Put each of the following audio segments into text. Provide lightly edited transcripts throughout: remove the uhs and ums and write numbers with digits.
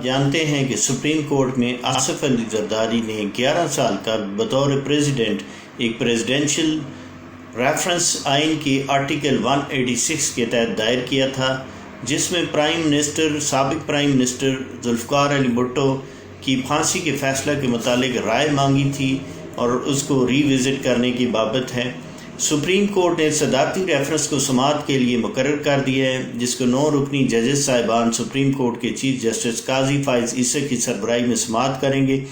جانتے ہیں کہ سپریم کورٹ میں آصف علی زرداری نے 11 سال کا بطور پریزیڈنٹ ایک پریزیڈنشل ریفرنس آئین کی آرٹیکل 186 کے تحت دائر کیا تھا، جس میں سابق پرائم منسٹر ذوالفقار علی بھٹو کی پھانسی کے فیصلہ کے متعلق رائے مانگی تھی اور اس کو ری وزٹ کرنے کی بابت ہے۔ سپریم کورٹ نے صدارتی ریفرنس کو سماعت کے لیے مقرر کر دیا ہے، جس کو 9 رکنی ججز صاحبان سپریم کورٹ کے چیف جسٹس قاضی فائز عیسی کی سربراہی میں سماعت کریں گے۔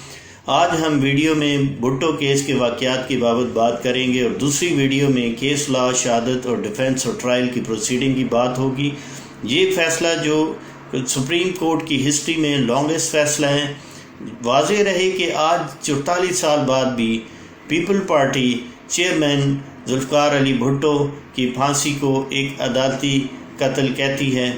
آج ہم ویڈیو میں بھٹو کیس کے واقعات کی بابت بات کریں گے اور دوسری ویڈیو میں کیس لا، شہادت اور ڈیفنس اور ٹرائل کی پروسیڈنگ کی بات ہوگی۔ یہ فیصلہ جو سپریم کورٹ کی ہسٹری میں لانگسٹ فیصلہ ہے۔ واضح رہے کہ آج 44 سال بعد بھی people party chairman Zulfiqar Ali Bhutto کی پھانسی کو ایک عدالتی قتل کہتی ہے۔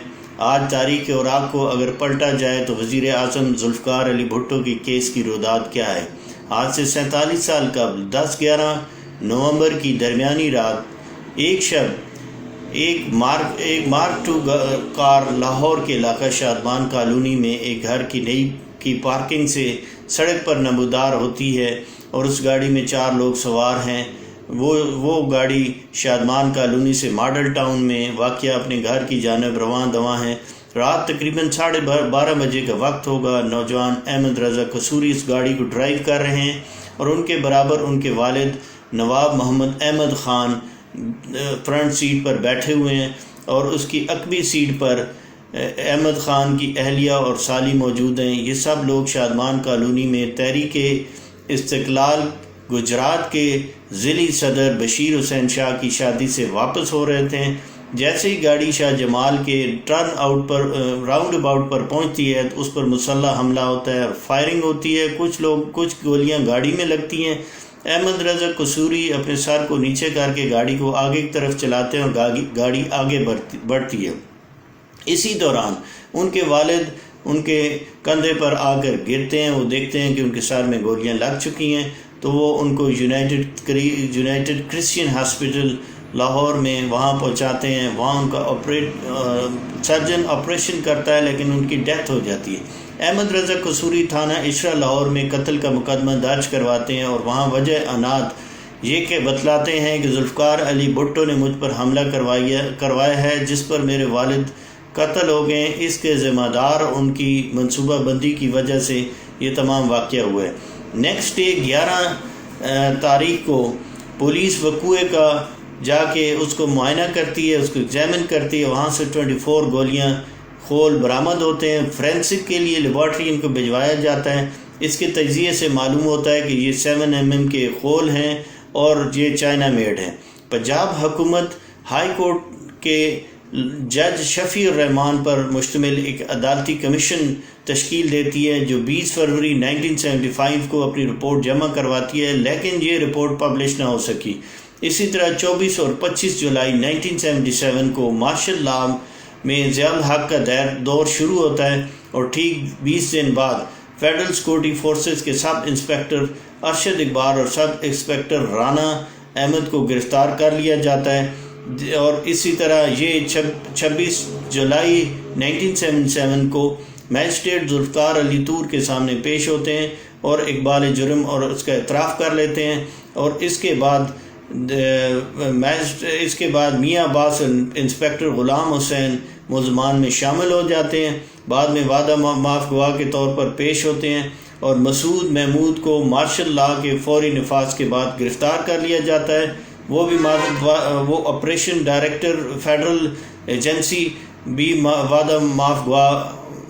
آج تاریخ اوراق کو اگر پلٹا جائے تو وزیر اعظم ذوالفقار علی بھٹو کی کیس کی روداد کیا ہے؟ آج سے 47 سال قبل 10-11 نومبر کی درمیانی رات ایک شب ایک مارک 2 کار لاہور کے علاقہ شادمان کالونی میں ایک گھر کی پارکنگ سے سڑک پر نمودار ہوتی ہے اور اس گاڑی میں 4 لوگ سوار ہیں۔ وہ گاڑی شادمان کالونی سے ماڈل ٹاؤن میں واقع اپنے گھر کی جانب رواں دواں ہیں۔ رات تقریباً 12:30 بجے کا وقت ہوگا۔ نوجوان احمد رضا قصوری اس گاڑی کو ڈرائیو کر رہے ہیں اور ان کے برابر ان کے والد نواب محمد احمد خان فرنٹ سیٹ پر بیٹھے ہوئے ہیں اور اس کی عقبی سیٹ پر احمد خان کی اہلیہ اور سالی موجود ہیں۔ یہ سب لوگ شادمان کالونی میں تحریک استقلال گجرات کے ضلعی صدر بشیر حسین شاہ کی شادی سے واپس ہو رہے تھے۔ جیسے ہی گاڑی شاہ جمال کے راؤنڈ اباؤٹ پر پہنچتی ہے تو اس پر مسلح حملہ ہوتا ہے اور فائرنگ ہوتی ہے۔ کچھ گولیاں گاڑی میں لگتی ہیں۔ احمد رضا قصوری اپنے سر کو نیچے کر کے گاڑی کو آگے کی طرف چلاتے ہیں اور گاڑی آگے بڑھتی ہے۔ اسی دوران ان کے والد ان کے کندھے پر آ کر گرتے ہیں۔ وہ دیکھتے ہیں کہ ان کے سر میں گولیاں لگ چکی ہیں تو وہ ان کو یونائٹڈ کرسچین ہاسپٹل لاہور میں وہاں پہنچاتے ہیں۔ وہاں ان کا سرجن آپریشن کرتا ہے لیکن ان کی ڈیتھ ہو جاتی ہے۔ احمد رضا قصوری تھانہ اشرا لاہور میں قتل کا مقدمہ درج کرواتے ہیں اور وہاں وجہ عناد یہ کہ بتلاتے ہیں کہ ذوالفقار علی بھٹو نے مجھ پر حملہ کروایا ہے جس پر میرے والد قتل ہو گئے۔ اس کے ذمہ دار ان کی منصوبہ بندی کی وجہ سے یہ تمام واقعہ ہوئے۔ نیکسٹ ڈے 11 تاریخ کو پولیس وقوعے کا جا کے اس کو معائنہ کرتی ہے، اس کو ایگزامن کرتی ہے۔ وہاں سے 24 گولیاں خول برآمد ہوتے ہیں۔ فورینسک کے لیے لیبارٹری ان کو بھجوایا جاتا ہے۔ اس کے تجزیے سے معلوم ہوتا ہے کہ یہ 7 mm کے خول ہیں اور یہ چائنا میڈ ہیں۔ پنجاب حکومت ہائی کورٹ کے جج شفیع الرحمان پر مشتمل ایک عدالتی کمیشن تشکیل دیتی ہے جو 20 فروری 1975 کو اپنی رپورٹ جمع کرواتی ہے، لیکن یہ رپورٹ پبلش نہ ہو سکی۔ اسی طرح 24 اور 25 جولائی 1977 کو مارشل لا میں ضیاء الحق کا دور شروع ہوتا ہے اور ٹھیک 20 دن بعد فیڈرل سیکورٹی فورسز کے سب انسپکٹر ارشد اقبال اور سب انسپکٹر رانا احمد کو گرفتار کر لیا جاتا ہے اور اسی طرح یہ 26 جولائی 1977 کو میجسٹریٹ ذوالفقار علی طور کے سامنے پیش ہوتے ہیں اور اقبال جرم اور اس کا اعتراف کر لیتے ہیں اور اس کے بعد میاں عباس انسپکٹر غلام حسین ملزمان میں شامل ہو جاتے ہیں۔ بعد میں وعدہ معاف گواہ کے طور پر پیش ہوتے ہیں اور مسعود محمود کو مارشل لا کے فوری نفاذ کے بعد گرفتار کر لیا جاتا ہے۔ وہ آپریشن ڈائریکٹر فیڈرل ایجنسی بھی وعدہ معاف گواہ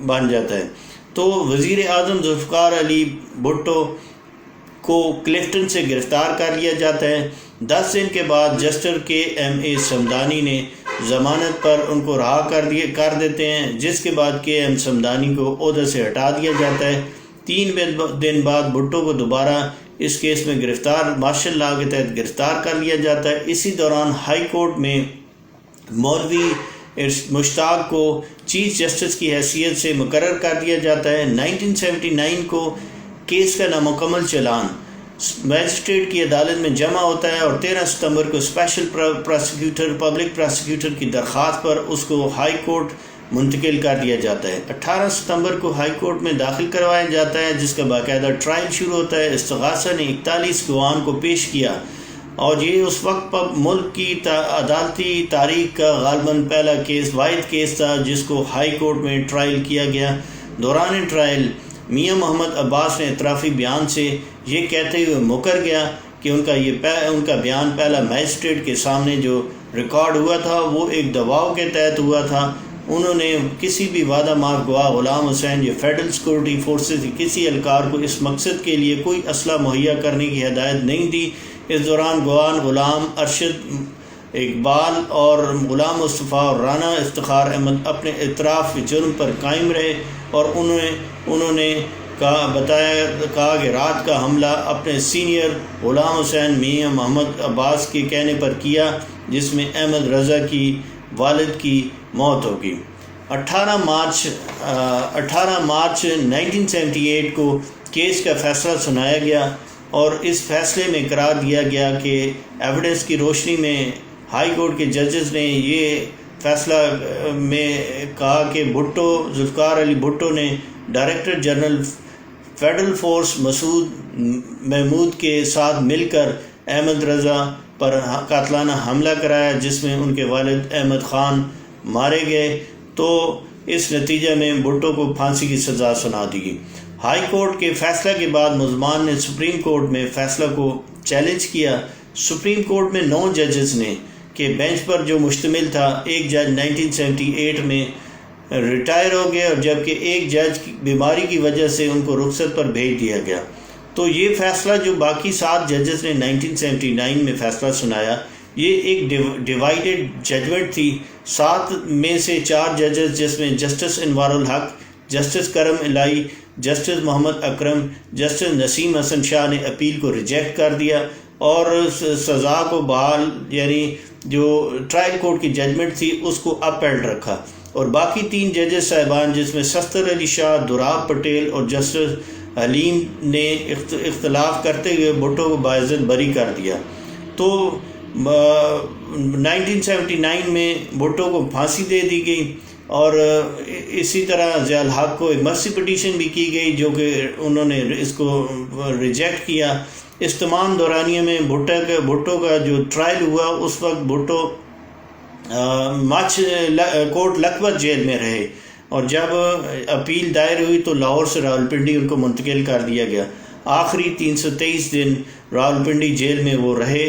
بن جاتا ہے۔ تو وزیر اعظم ذوالفقار علی بھٹو کو کلفٹن سے گرفتار کر لیا جاتا ہے۔ 10 دن کے بعد جسٹس KMA صمدانی نے ضمانت پر ان کو رہا کر دیتے ہیں، جس کے بعد KM صمدانی کو عہدے سے ہٹا دیا جاتا ہے۔ 3 دن بعد بھٹو کو دوبارہ اس کیس میں مارشل لا کے تحت گرفتار کر لیا جاتا ہے۔ اسی دوران ہائی کورٹ میں مولوی مشتاق کو چیف جسٹس کی حیثیت سے مقرر کر دیا جاتا ہے۔ 1979 کو کیس کا نامکمل چلان میجسٹریٹ کی عدالت میں جمع ہوتا ہے اور 13 ستمبر کو اسپیشل پبلک پراسیکیوٹر کی درخواست پر اس کو ہائی کورٹ منتقل کر دیا جاتا ہے۔ 18 ستمبر کو ہائی کورٹ میں داخل کروایا جاتا ہے، جس کا باقاعدہ ٹرائل شروع ہوتا ہے۔ استغاثہ نے 41 گواہان کو پیش کیا اور یہ اس وقت پر ملک کی عدالتی تاریخ کا غالباً پہلا کیس، واحد کیس تھا جس کو ہائی کورٹ میں ٹرائل کیا گیا۔ دوران ٹرائل میاں محمد عباس نے اعترافی بیان سے یہ کہتے ہوئے مکر گیا کہ ان کا بیان پہلا میجسٹریٹ کے سامنے جو ریکارڈ ہوا تھا وہ ایک دباؤ کے تحت ہوا تھا۔ انہوں نے کسی بھی وعدہ ماف گواہ غلام حسین یا فیڈرل سیکورٹی فورسز کے کسی اہلکار کو اس مقصد کے لیے کوئی اسلحہ مہیا کرنے کی ہدایت نہیں دی۔ اس دوران گواہان غلام ارشد اقبال اور غلام مصطفیٰ اور رانا افتخار احمد اپنے اعتراف کے جرم پر قائم رہے اور انہوں نے کہا کہ رات کا حملہ اپنے سینئر غلام حسین میاں محمد عباس کے کہنے پر کیا، جس میں احمد رضا کی والد کی موت ہوگی۔ 18 مارچ 1978 کو کیس کا فیصلہ سنایا گیا اور اس فیصلے میں قرار دیا گیا کہ ایویڈنس کی روشنی میں ہائی کورٹ کے ججز نے یہ فیصلہ میں کہا کہ ذوالفقار علی بھٹو نے ڈائریکٹر جنرل فیڈرل فورس مسعود محمود کے ساتھ مل کر احمد رضا پر قاتلانہ حملہ کرایا، جس میں ان کے والد احمد خان مارے گئے، تو اس نتیجے میں بھٹو کو پھانسی کی سزا سنا دی گئی۔ ہائی کورٹ کے فیصلہ کے بعد ملزمان نے سپریم کورٹ میں فیصلہ کو چیلنج کیا۔ سپریم کورٹ میں 9 ججز نے کے بینچ پر جو مشتمل تھا، ایک جج 1978 میں ریٹائر ہو گئے اور جبکہ ایک جج کی بیماری کی وجہ سے ان کو رخصت پر بھیج دیا گیا۔ تو یہ فیصلہ جو باقی 7 ججز نے 1979 میں فیصلہ سنایا، یہ ایک ڈیوائیڈڈ ججمنٹ تھی۔ 7 میں سے 4 ججز، جس میں جسٹس انوار الحق، جسٹس کرم الہی، جسٹس محمد اکرم، جسٹس نسیم حسن شاہ نے اپیل کو ریجیکٹ کر دیا اور سزا کو بحال، یعنی جو ٹرائل کورٹ کی ججمنٹ تھی اس کو اپہیلڈ رکھا، اور باقی 3 ججز صاحبان جس میں سستر علی شاہ، دوراب پٹیل اور جسٹس حلیم نے اختلاف کرتے ہوئے بھٹو کو باعزت بری کر دیا۔ تو 1979 میں بھٹو کو پھانسی دے دی گئی اور اسی طرح ضیاء الحق کو ایک مرسی پٹیشن بھی کی گئی جو کہ انہوں نے اس کو ریجیکٹ کیا۔ اس تمام دورانیے میں بھٹو کا جو ٹرائل ہوا اس وقت بھٹو کوٹ لکھپت جیل میں رہے، اور جب اپیل دائر ہوئی تو لاہور سے راولپنڈی ان کو منتقل کر دیا گیا۔ آخری 323 دن راولپنڈی جیل میں وہ رہے۔